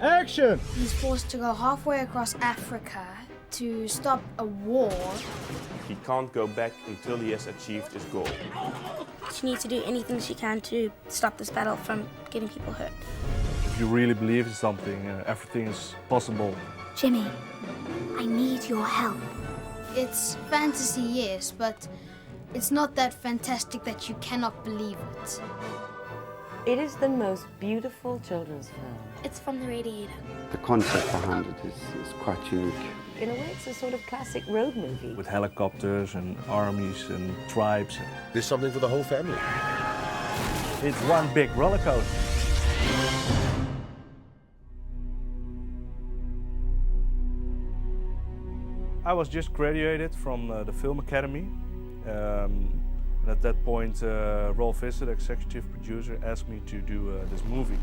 Action! He's forced to go halfway across Africa to stop a war. He can't go back until he has achieved his goal. She needs to do anything she can to stop this battle from getting people hurt. If you really believe in something, everything is possible. Jimmy, I need your help. It's fantasy, yes, but it's not that fantastic that you cannot believe it. It is the most beautiful children's film. It's from The Radiator. The concept behind it is quite unique. In a way, it's a sort of classic road movie. With helicopters and armies and tribes. There's something for the whole family. It's one big roller coaster. I was just graduated from the Film Academy. And at that point, Rolf Visser, the executive producer, asked me to do this movie.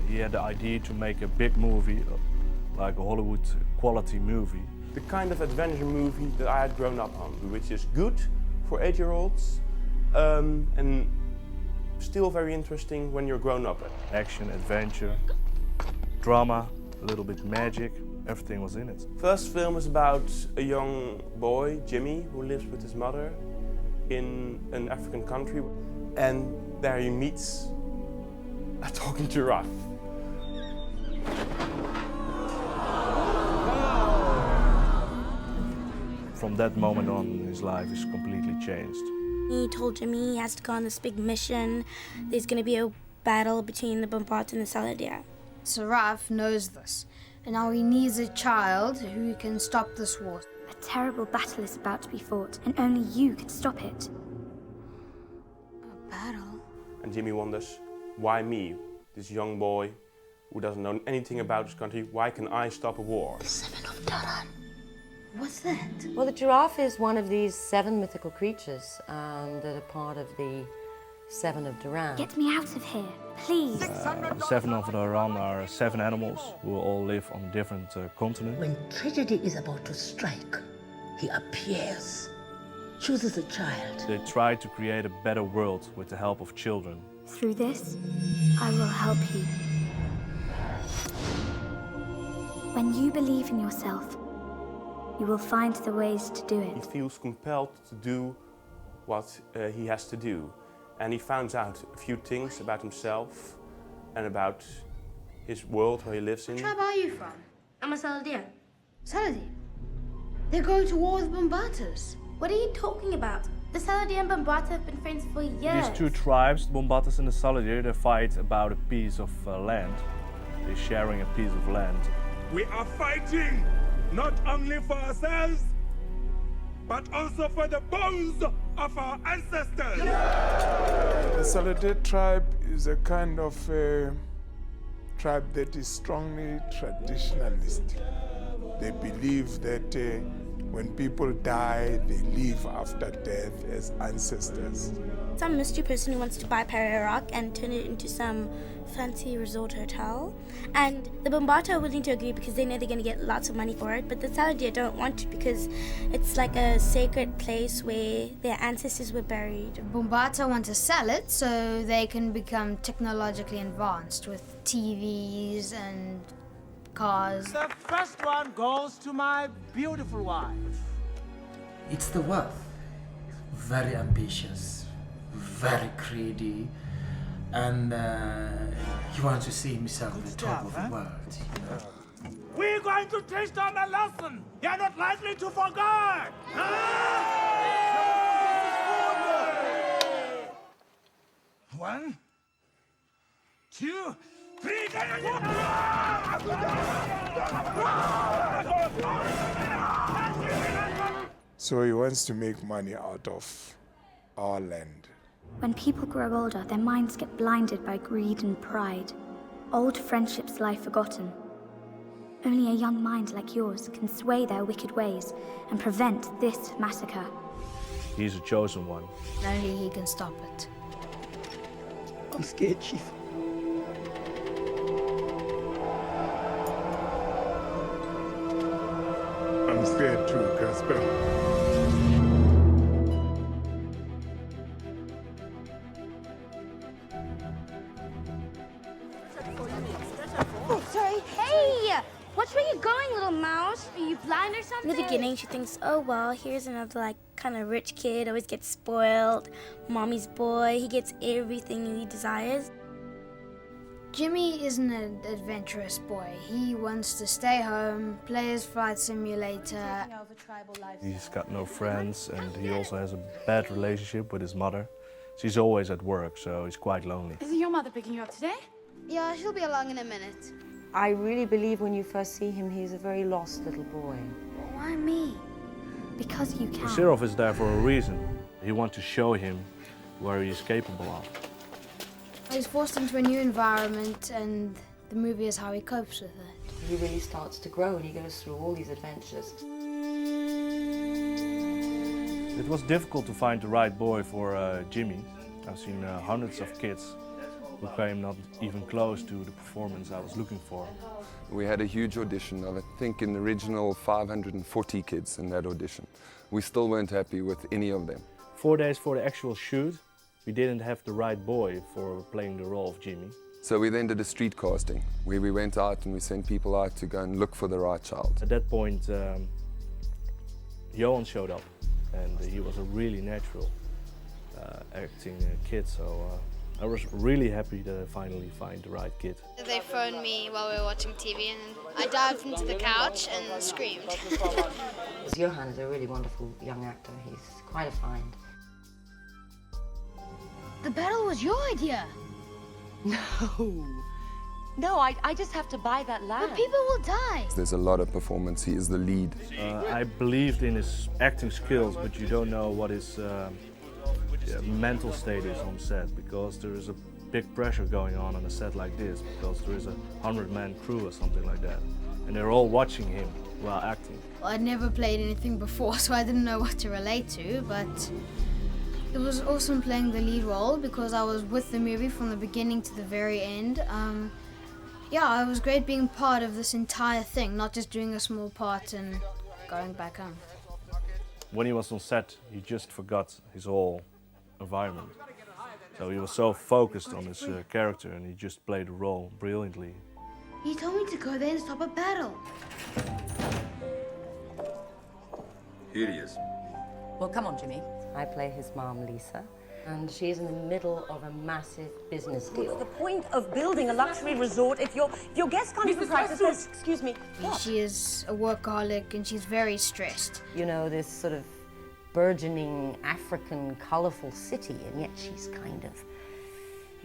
He had the idea to make a big movie, like a Hollywood quality movie. The kind of adventure movie that I had grown up on, which is good for 8-year-olds and still very interesting when you're grown up. Action, adventure, drama, a little bit magic, everything was in it. First film is about a young boy, Jimmy, who lives with his mother in an African country, and there he meets a talking giraffe. From that moment on, his life is completely changed. He told Jimmy he has to go on this big mission. There's going to be a battle between the Bombard and the Saladia. Saraf knows this, and now he needs a child who can stop this war. A terrible battle is about to be fought, and only you can stop it. A battle? And Jimmy wonders, why me, this young boy who doesn't know anything about his country, why can I stop a war? The Seven of Daran. What's that? Well, the giraffe is one of these 7 mythical creatures that are part of the Seven of Daran. Get me out of here, please. The Seven of Daran are 7 animals who all live on different continents. When tragedy is about to strike, he appears, chooses a child. They try to create a better world with the help of children. Through this, I will help you. When you believe in yourself, you will find the ways to do He it. feels compelled to do what he has to do. And he finds out a few things about himself and about his world where he lives in. What tribe are you from? I'm a Saladia. Saladin. They're going to war with Bombardas. What are you talking about? The Saladia and Bombard have been friends for years. These 2 tribes, the Bombatas and the Saladir, they fight about a piece of land. They're sharing a piece of land. We are fighting not only for ourselves, but also for the bones of our ancestors. The Saladir tribe is a kind of tribe that is strongly traditionalistic. They believe that when people die, they live after death as ancestors. Some mystery person who wants to buy Para Rock and turn it into some fancy resort hotel. And the Bombata are willing to agree because they know they're going to get lots of money for it, but the Saladia don't want to because it's like a sacred place where their ancestors were buried. Bombata want to sell it so they can become technologically advanced with TVs and cars. The first one goes to my beautiful wife. It's the wealth. Very ambitious, very greedy, and he wants to see himself at the top of the world. We're going to teach them a lesson you're not likely to forget. One, 2, 3. So he wants to make money out of our land. When people grow older, their minds get blinded by greed and pride. Old friendships lie forgotten. Only a young mind like yours can sway their wicked ways and prevent this massacre. He's a chosen one. Only he can stop it. I'm scared, Chief. I'm scared too, Casper. Oh, sorry. Hey! doing, little mouse? Are you blind or something? In the beginning, she thinks, oh, well, here's another, like, kind of rich kid, always gets spoiled. Mommy's boy, he gets everything he desires. Jimmy isn't an adventurous boy. He wants to stay home, play his flight simulator. He's got no friends, and he also has a bad relationship with his mother. She's always at work, so he's quite lonely. Isn't your mother picking you up today? Yeah, she'll be along in a minute. I really believe when you first see him, he's a very lost little boy. Why me? Because you can. The sheriff is there for a reason. He wants to show him where he is capable of. He's forced into a new environment, and the movie is how he copes with it. He really starts to grow, and he goes through all these adventures. It was difficult to find the right boy for Jimmy. I've seen hundreds of kids who came not even close to the performance I was looking for. We had a huge audition of, I think, in the original 540 kids in that audition. We still weren't happy with any of them. 4 days for the actual shoot, we didn't have the right boy for playing the role of Jimmy. So we then did a street casting, where we went out and we sent people out to go and look for the right child. At that point, Johan showed up, and he was a really natural acting kid, so I was really happy that I finally find the right kid. They phoned me while we were watching TV, and I dived into the couch and screamed. Johan is a really wonderful young actor. He's quite a find. The battle was your idea. No, I just have to buy that land. But people will die. There's a lot of performance. He is the lead. I believed in his acting skills, but you don't know what his mental state is on set, because there is a big pressure going on a set like this, because there is a 100-man crew or something like that, and they're all watching him while acting. Well, I'd never played anything before, so I didn't know what to relate to, but it was awesome playing the lead role because I was with the movie from the beginning to the very end. Yeah, it was great being part of this entire thing, not just doing a small part and going back home. When he was on set, he just forgot his whole environment. So he was so focused on his character, and he just played the role brilliantly. He told me to go there and stop a battle. Here he is. Well, come on, Jimmy. I play his mom, Lisa, and she's in the middle of a massive business deal. What's the point of building a luxury resort if your guests can't even practice? Excuse me. What? She is a workaholic and she's very stressed. You know, this sort of burgeoning African colourful city, and yet she's kind of,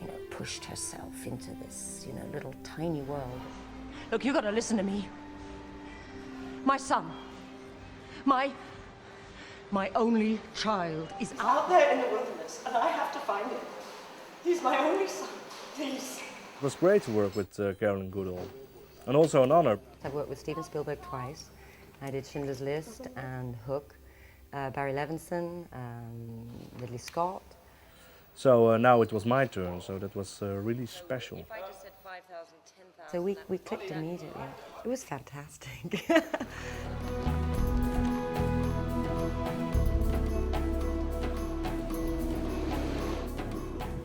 you know, pushed herself into this, you know, little tiny world. Look, you gotta listen to me. My son, my only child is out there in the wilderness, and I have to find him. He's my only son, please. It was great to work with Carolyn Goodall, and also an honor. I've worked with Steven Spielberg twice. I did Schindler's List and Hook, Barry Levinson, Ridley Scott. So now it was my turn, so that was really special. If I just said 5,000, 10,000. So we clicked immediately. It was fantastic.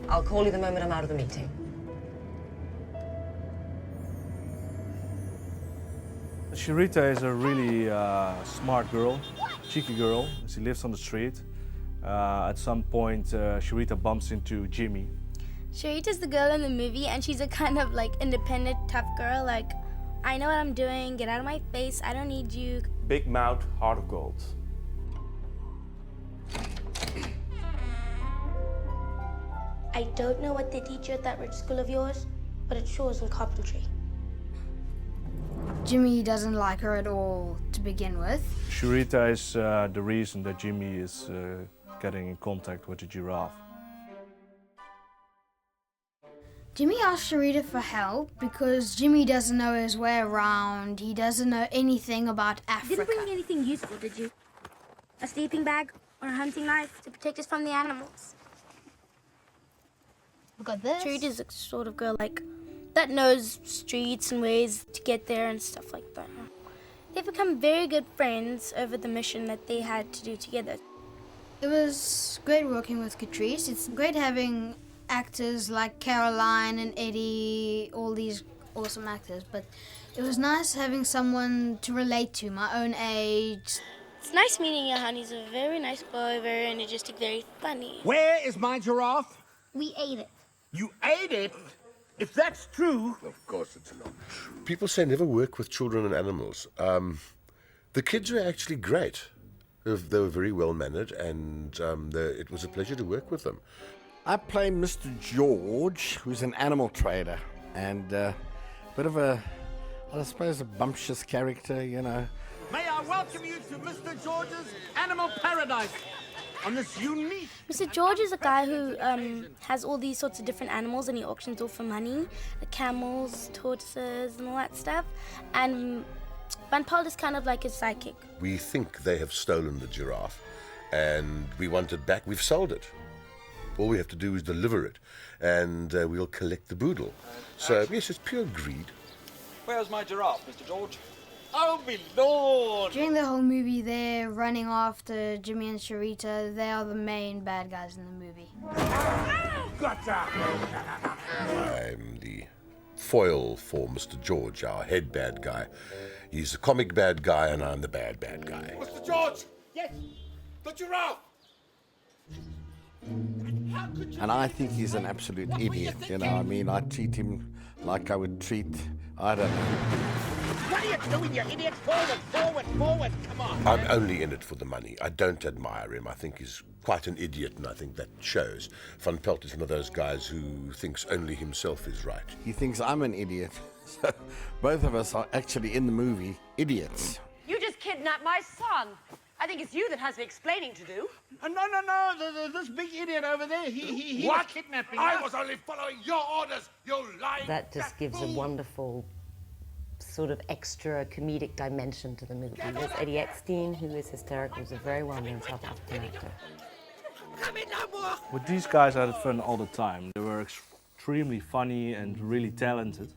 I'll call you the moment I'm out of the meeting. Sharita is a really smart girl, cheeky girl. She lives on the street. At some point, Sharita bumps into Jimmy. Sharita's the girl in the movie, and she's a kind of like independent, tough girl. Like, I know what I'm doing, get out of my face, I don't need you. Big mouth, heart of gold. I don't know what they teach you at that rich school of yours, but it sure is in carpentry. Jimmy doesn't like her at all to begin with. Sharita is the reason that Jimmy is getting in contact with the giraffe. Jimmy asked Sharita for help because Jimmy doesn't know his way around. He doesn't know anything about Africa. Didn't bring anything useful, did you? A sleeping bag or a hunting knife to protect us from the animals? We got this. Sharita's the sort of girl like that knows streets and ways to get there and stuff like that. They've become very good friends over the mission that they had to do together. It was great working with Catrice. It's great having actors like Caroline and Eddie, all these awesome actors, but it was nice having someone to relate to, my own age. It's nice meeting Johan. He's a very nice boy, very energetic, very funny. Where is my giraffe? We ate it. You ate it? If that's true... Of course it's not. People say never work with children and animals. The kids were actually great. They were very well-mannered, and it was a pleasure to work with them. I play Mr. George, who's an animal trader, and a bit of a, I suppose, a bumptious character, you know. May I welcome you to Mr. George's Animal Paradise on this unique... Mr. George is a guy who has all these sorts of different animals and he auctions off for money. The camels, tortoises and all that stuff. And Van Pelt is kind of like his sidekick. We think they have stolen the giraffe, and we want it back. We've sold it. All we have to do is deliver it, and we'll collect the boodle. So, yes, it's pure greed. Where's my giraffe, Mr. George? Oh, my Lord! During the whole movie, they're running after Jimmy and Sharita. They are the main bad guys in the movie. I'm the foil for Mr. George, our head bad guy. He's the comic bad guy, and I'm the bad guy. Mr. George! Yes? The giraffe! And I think he's an absolute idiot, you know. I mean, I treat him like I would treat, I don't know. What are you doing, you idiot? Forward, forward, forward, come on! I'm only in it for the money. I don't admire him. I think he's quite an idiot, and I think that shows. Van Pelt is one of those guys who thinks only himself is right. He thinks I'm an idiot. So both of us are actually in the movie idiots. You just kidnapped my son. I think it's you that has the explaining to do. No. This big idiot over there, he was kidnapping us. I was only following your orders, you lying... That just gives a wonderful sort of extra comedic dimension to the movie. There's Eddie Eckstein, who is hysterical, is a very well-known South African actor. With these guys, I had fun all the time. They were extremely funny and really talented.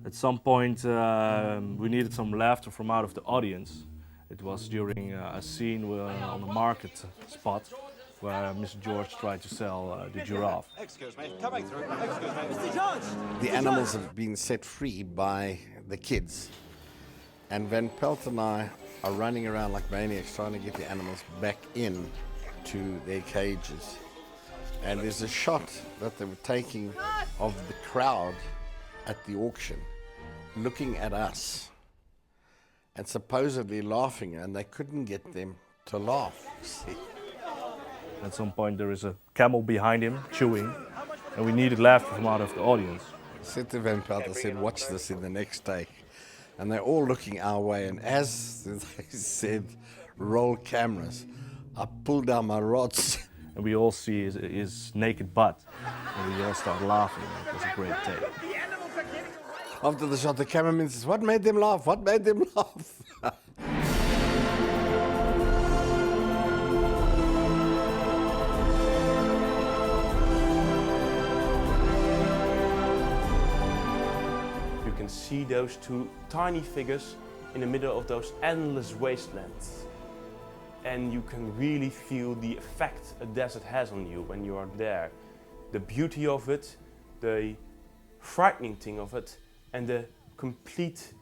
At some point, we needed some laughter from out of the audience. It was during a scene on the market spot where Mr. George tried to sell the giraffe. Excuse me, coming through. Excuse me. Mr. George! The animals have been set free by the kids. And Van Pelt and I are running around like maniacs trying to get the animals back in to their cages. And there's a shot that they were taking of the crowd at the auction looking at us and supposedly laughing, and they couldn't get them to laugh, you see. At some point there is a camel behind him chewing, and we needed laughter from out of the audience. I said to Van Pelt, I said, watch this in the next take. And they're all looking our way, and as they said, roll cameras, I pulled down my rods. And we all see his naked butt, and we all start laughing. It was a great take. After the shot, the cameraman says, what made them laugh? What made them laugh? You can see those two tiny figures in the middle of those endless wastelands. And you can really feel the effect a desert has on you when you are there. The beauty of it, the frightening thing of it, and the complete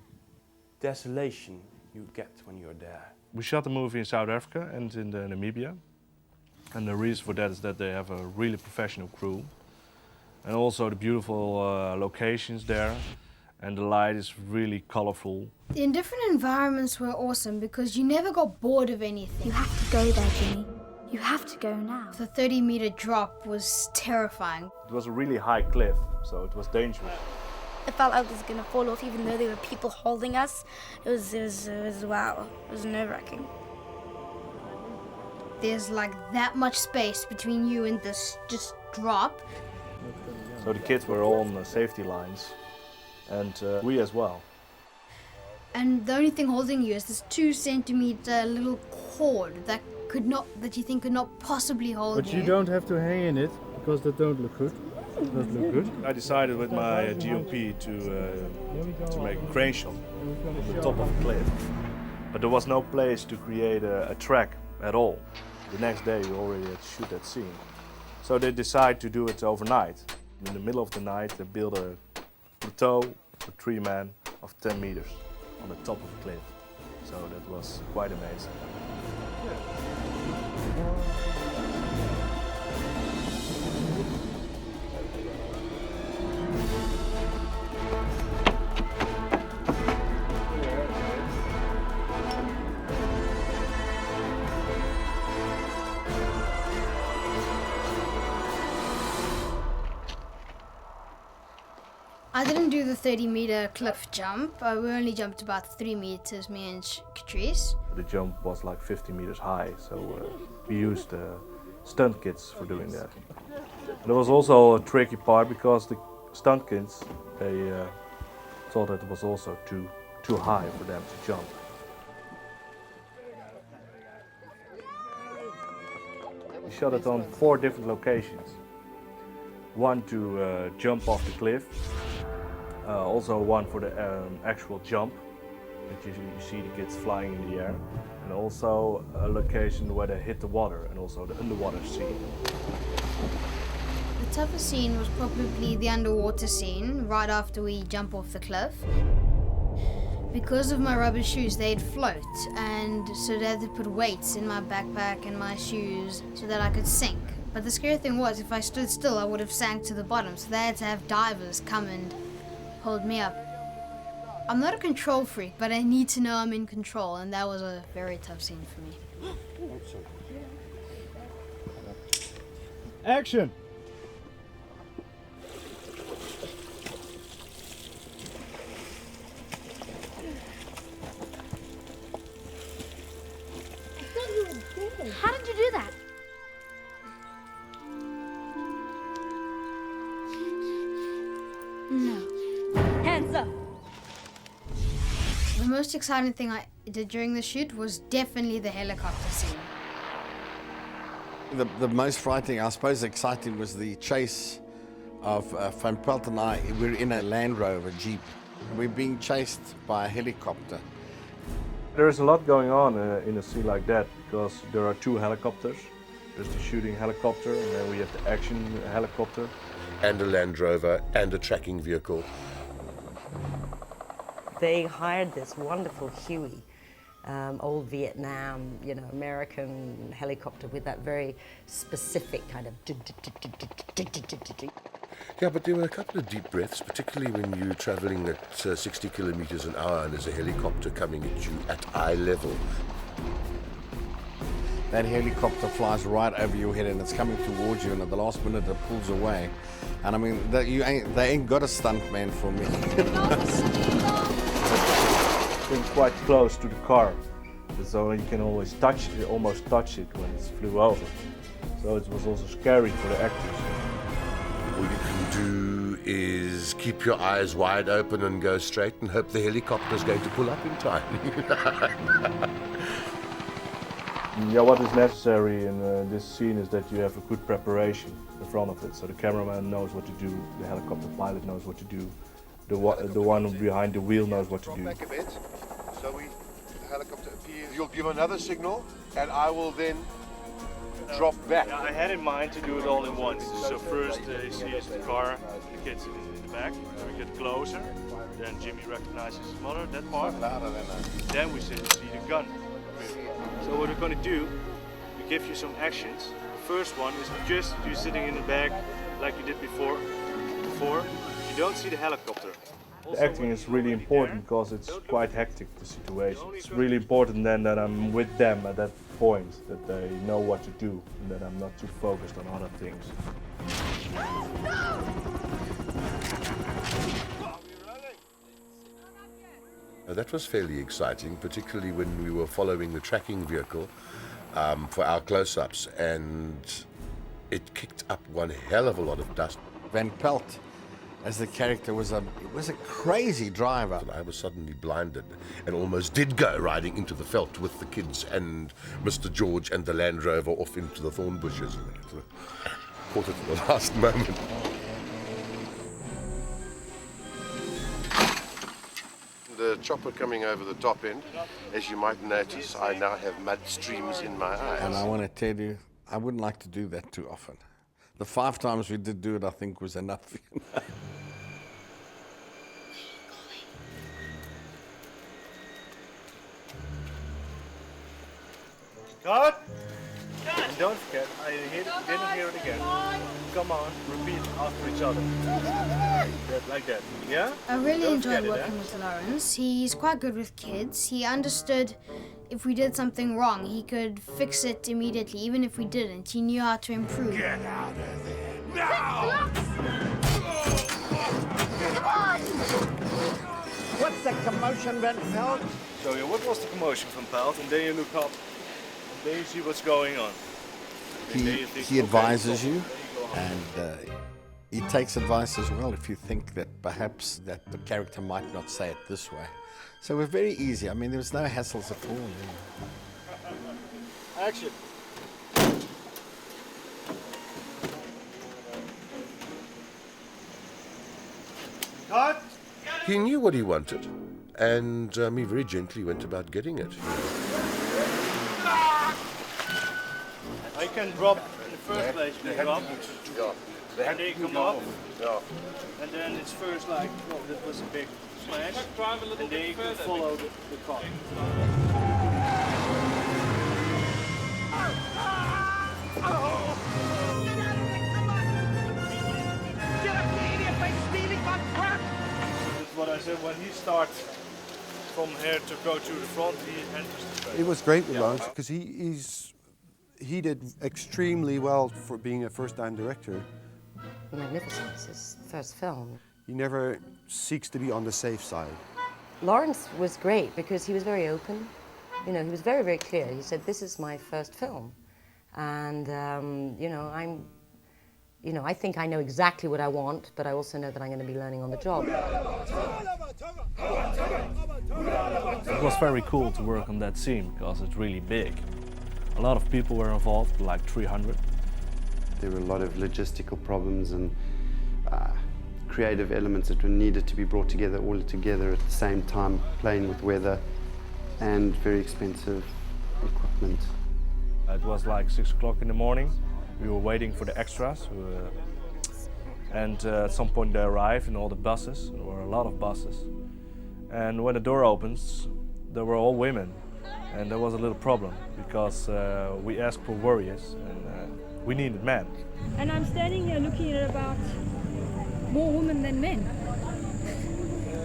desolation you get when you're there. We shot the movie in South Africa and in Namibia. And the reason for that is that they have a really professional crew. And also the beautiful locations there. And the light is really colorful. The different environments were awesome because you never got bored of anything. You have to go there, Jimmy. You have to go now. The 30-meter drop was terrifying. It was a really high cliff, so it was dangerous. It felt like it was gonna fall off, even though there were people holding us. It was wow. It was nerve-wracking. There's like that much space between you and this just drop. So the kids were all on the safety lines, and we as well. And the only thing holding you is this 2-centimeter little cord that you think could not possibly hold you. But you don't have to hang in it because that don't look good. Doesn't look good. I decided with my GMP to make a crane shot on the top of a cliff. But there was no place to create a track at all. The next day we already had to shoot that scene. So they decided to do it overnight. In the middle of the night they built a plateau for 3 men of 10 meters on the top of a cliff. So that was quite amazing. I didn't do the 30-meter cliff jump. We only jumped about 3 meters, me and Catrice. The jump was like 50 meters high, so we used stunt kids for doing that. There was also a tricky part because the stunt kids, they thought that it was also too high for them to jump. We shot it on 4 different locations. One to jump off the cliff, also one for the actual jump, that you see the kids flying in the air, and also a location where they hit the water, and also the underwater scene. The toughest scene was probably the underwater scene, right after we jump off the cliff. Because of my rubber shoes, they'd float, and so they had to put weights in my backpack and my shoes so that I could sink. But the scary thing was, if I stood still, I would have sank to the bottom, so they had to have divers come and hold me up. I'm not a control freak, but I need to know I'm in control, and that was a very tough scene for me. Action! How did you do that? No. Hands up. The most exciting thing I did during the shoot was definitely the helicopter scene. The most frightening, I suppose exciting, was the chase of Van Pelt and I. We're in a Land Rover Jeep. We're being chased by a helicopter. There's a lot going on in a scene like that, because there are 2 helicopters. There's the shooting helicopter, and then we have the action helicopter. And a Land Rover and a tracking vehicle. They hired this wonderful Huey, old Vietnam, American helicopter with that very specific kind of. Yeah, but there were a couple of deep breaths, particularly when you're traveling at 60 kilometers an hour and there's a helicopter coming at you at eye level. That helicopter flies right over your head and it's coming towards you, and at the last minute it pulls away. And I mean, they ain't got a stunt man for me. Been quite close to the car, so you can always almost touch it when it flew over. So it was also scary for the actors. All you can do is keep your eyes wide open and go straight and hope the helicopter's going to pull up in time. Yeah, what is necessary in this scene is that you have a good preparation in front of it. So the cameraman knows what to do, the helicopter pilot knows what to do, the one behind the wheel knows what to do. Back a bit. So the helicopter appears. You'll give another signal, and I will then drop back. Yeah, I had in mind to do it all in once. So first you see the car, the kids in the back, then we get closer, then Jimmy recognizes his mother, that part. Then we see the gun. So what we're going to do, we give you some actions. The first one is just you sitting in the back like you did before. You don't see the helicopter. The acting is really important because it's quite hectic, the situation. It's really important then that I'm with them at that point, that they know what to do and that I'm not too focused on other things. That was fairly exciting, particularly when we were following the tracking vehicle for our close-ups, and it kicked up one hell of a lot of dust. Van Pelt, as the character, was a crazy driver. And I was suddenly blinded and almost did go riding into the veld with the kids and Mr. George and the Land Rover off into the thorn bushes. Caught it at the last moment. The chopper coming over the top end, as you might notice, I now have mud streams in my eyes. And I want to tell you, I wouldn't like to do that too often. The 5 times we did do it, I think, was enough. Cut! And don't forget, I didn't hear it again. Come on, repeat after each other. Like that, yeah? I really Don't enjoyed forget it, working with Lawrence. He's quite good with kids. He understood if we did something wrong, he could fix it immediately, even if we didn't. He knew how to improve. Get out of there now! What's the commotion, Van Pelt? So yeah, what was the commotion from Pelt? And then you look up, and then you see what's going on. And then you think, He okay, advises stop. you, and he takes advice as well if you think that perhaps that the character might not say it this way. So we're very easy. I mean, there was no hassles at all. You know. Action. Cut! He knew what he wanted, and he very gently went about getting it. I can drop in the first place, you can drop. And then you come up. And then it's first like, oh, that was a big smash. And then you can follow the car. That's what I said, when he starts from here to go to the front, he enters the space. It was great with Lawrence because he did extremely well for being a first-time director. Magnificent, it's his first film. He never seeks to be on the safe side. Lawrence was great because he was very open. You know, he was very, very clear. He said, "This is my first film, and I think I know exactly what I want, but I also know that I'm going to be learning on the job." It was very cool to work on that scene because it's really big. A lot of people were involved, like 300. There were a lot of logistical problems and creative elements that were needed to be brought together all together at the same time, playing with weather and very expensive equipment. It was like 6 o'clock in the morning. We were waiting for the extras. And at some point they arrived in all the buses. There were a lot of buses. And when the door opens, they were all women. And there was a little problem because we asked for warriors and we needed men. And I'm standing here looking at about more women than men.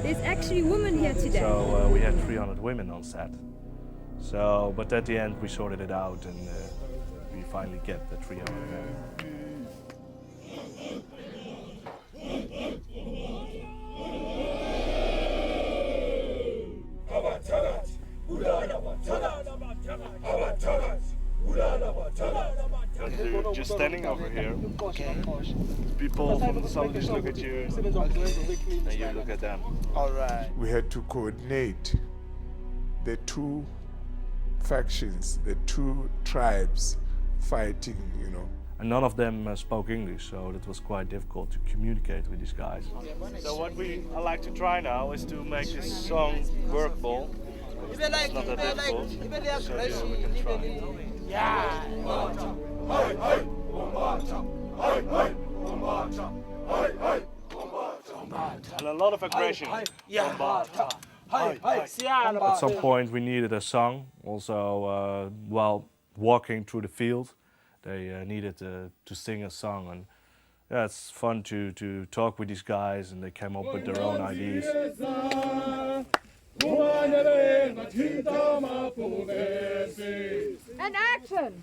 There's actually women here today. So we had 300 women on set. So, but at the end we sorted it out and we finally get the 300 men. You're just standing over here. People from the soldiers look at you and you look at them. All right. We had to coordinate the two factions, the two tribes fighting, you know. And none of them spoke English, so it was quite difficult to communicate with these guys. So what I like to try now is to make this song workable. It's not that difficult, so we can try. Yeah! And a lot of aggression. At some point we needed a song, also while walking through the field. They needed to sing a song, and yeah, it's fun to talk with these guys, and they came up with their own ideas. And action!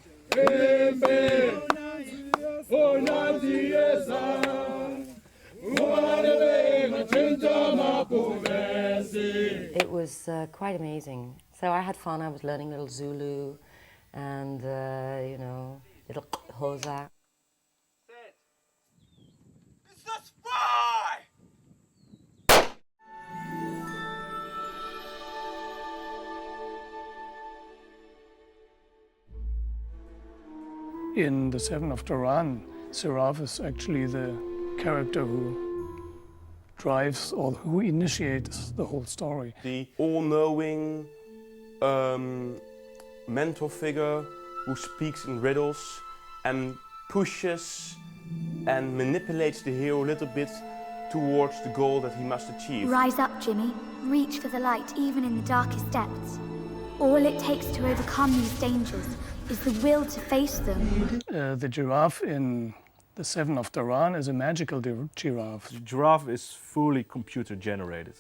It was quite amazing. So I had fun. I was learning little Zulu and, little Xhosa. It's the spy! In the Seven of Daran, Seraph is actually the character who drives or who initiates the whole story. The all-knowing mentor figure who speaks in riddles and pushes and manipulates the hero a little bit towards the goal that he must achieve. Rise up, Jimmy. Reach for the light, even in the darkest depths. All it takes to overcome these dangers is the will to face them. The giraffe in the Seven of Daran is a magical giraffe. The giraffe is fully computer generated.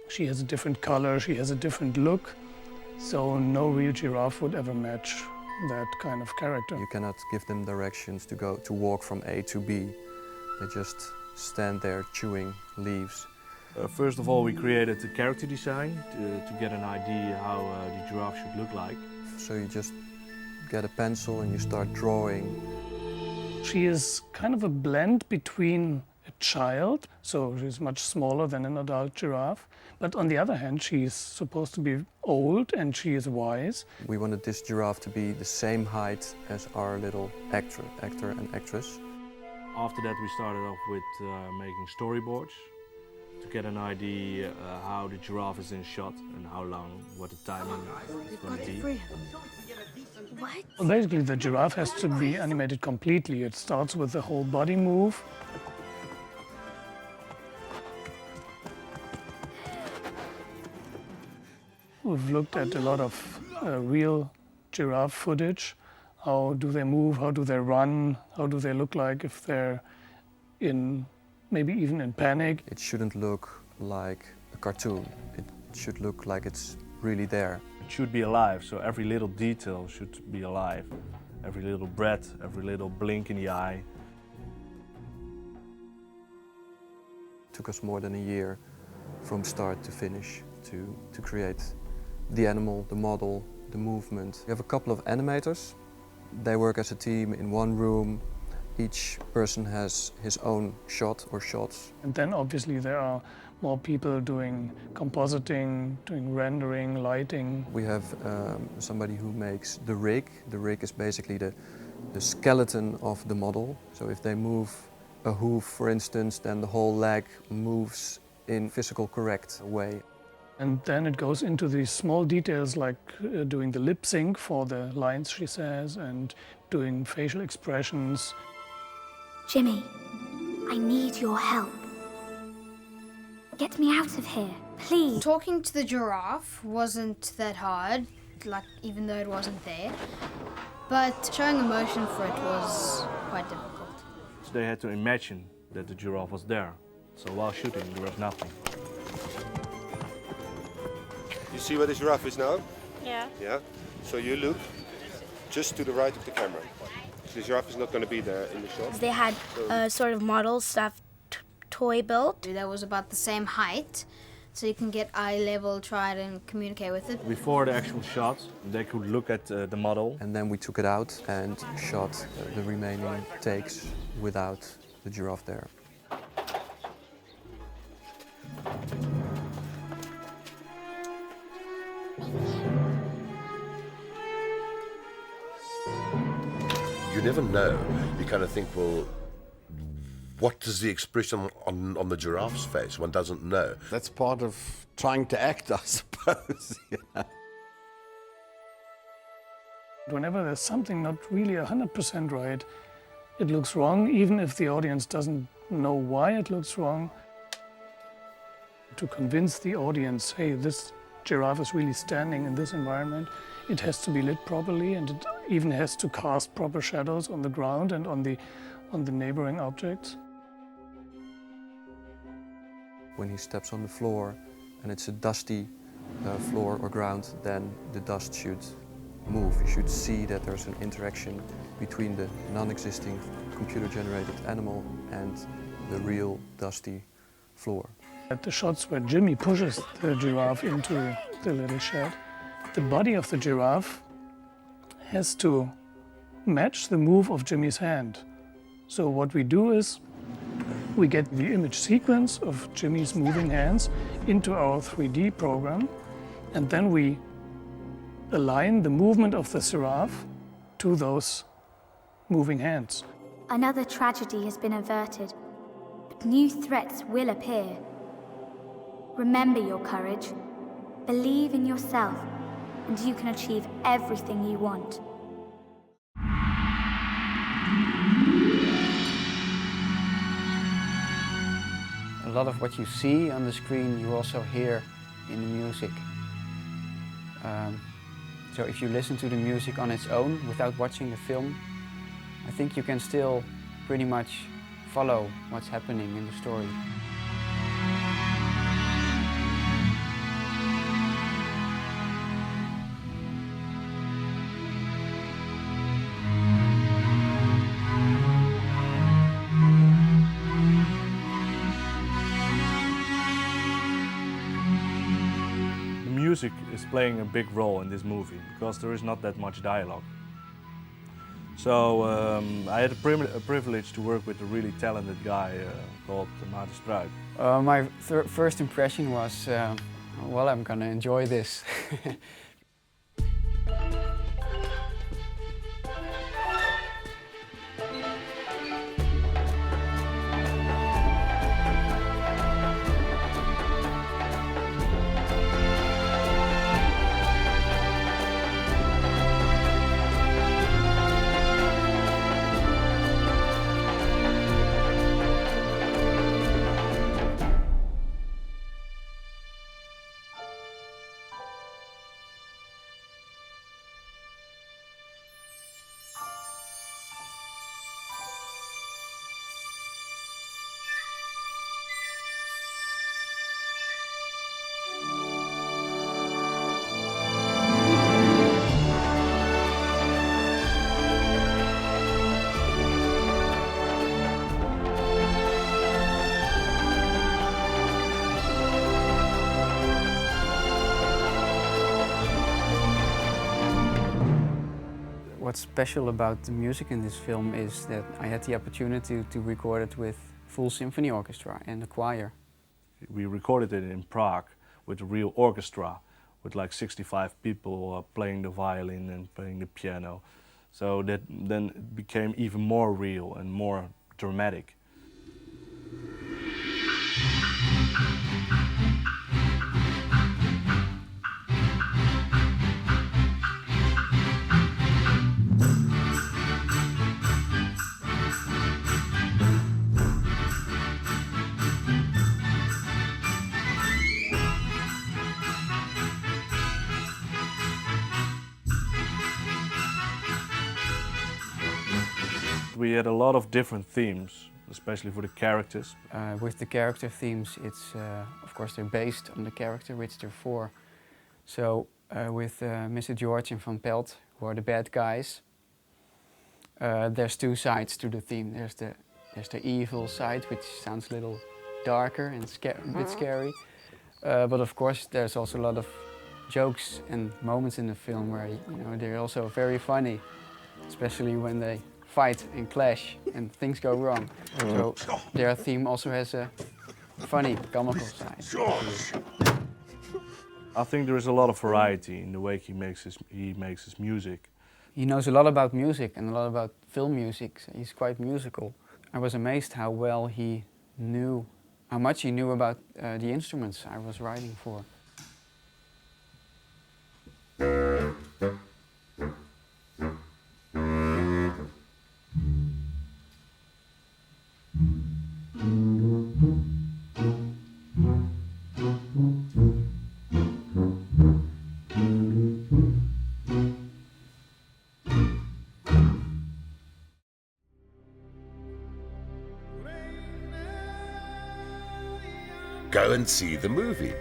She has a different color, she has a different look, so no real giraffe would ever match that kind of character. You cannot give them directions to walk from A to B. They just stand there chewing leaves. First of all, we created the character design to get an idea how the giraffe should look like. So you just get a pencil and you start drawing. She is kind of a blend between a child, so she's much smaller than an adult giraffe, but on the other hand, she's supposed to be old and she is wise. We wanted this giraffe to be the same height as our little actor and actress. After that, we started off with making storyboards to get an idea how the giraffe is in shot and how long, what the timing is going to be. What? Well, basically, the giraffe has to be animated completely. It starts with the whole body move. We've looked at a lot of real giraffe footage. How do they move? How do they run? How do they look like if they're maybe even in panic? It shouldn't look like a cartoon. It should look like it's really there. It should be alive, so every little detail should be alive. Every little breath, every little blink in the eye. It took us more than a year from start to finish to create the animal, the model, the movement. We have a couple of animators. They work as a team in one room. Each person has his own shot or shots. And then obviously there are more people doing compositing, doing rendering, lighting. We have somebody who makes the rig. The rig is basically the skeleton of the model. So if they move a hoof, for instance, then the whole leg moves in physical correct way. And then it goes into these small details like doing the lip sync for the lines she says and doing facial expressions. Jimmy, I need your help. Get me out of here, please. Talking to the giraffe wasn't that hard, even though it wasn't there. But showing emotion for it was quite difficult. So they had to imagine that the giraffe was there. So while shooting, there was nothing. You see where the giraffe is now? Yeah. Yeah? So you look just to the right of the camera. So the giraffe is not going to be there in the shot. They had sort of model stuff, toy built. That was about the same height, so you can get eye level, try it and communicate with it. Before the actual shot, they could look at the model. And then we took it out and shot the remaining takes without the giraffe there. You never know. You kind of think, well, what is the expression on the giraffe's face? One doesn't know. That's part of trying to act, I suppose. You know? Whenever there's something not really 100% right, it looks wrong, even if the audience doesn't know why it looks wrong. To convince the audience, hey, this giraffe is really standing in this environment, it has to be lit properly, and it even has to cast proper shadows on the ground and on the neighboring objects. When he steps on the floor and it's a dusty floor or ground, then the dust should move. You should see that there's an interaction between the non-existing computer-generated animal and the real dusty floor. At the shots where Jimmy pushes the giraffe into the little shed, the body of the giraffe has to match the move of Jimmy's hand. So what we do is we get the image sequence of Jimmy's moving hands into our 3D program, and then we align the movement of the giraffe to those moving hands. Another tragedy has been averted, but new threats will appear. Remember your courage, believe in yourself, and you can achieve everything you want. A lot of what you see on the screen, you also hear in the music. So if you listen to the music on its own without watching the film, I think you can still pretty much follow what's happening in the story. Music is playing a big role in this movie because there is not that much dialogue. So I had a privilege to work with a really talented guy called Wouter. My first impression was, well, I'm gonna enjoy this. What's special about the music in this film is that I had the opportunity to record it with full symphony orchestra and the choir. We recorded it in Prague with a real orchestra, with like 65 people playing the violin and playing the piano. So that then it became even more real and more dramatic. We had a lot of different themes, especially for the characters. With the character themes, it's of course they're based on the character, which there are four. So with Mr. George and Van Pelt, who are the bad guys, there's two sides to the theme. There's the evil side, which sounds a little darker and a bit scary. But of course, there's also a lot of jokes and moments in the film where they're also very funny, especially when they fight and clash and things go wrong. So their theme also has a funny, comical side. I think there is a lot of variety in the way he makes his music. He knows a lot about music and a lot about film music. So he's quite musical. I was amazed how much he knew about the instruments I was writing for. Go and see the movie.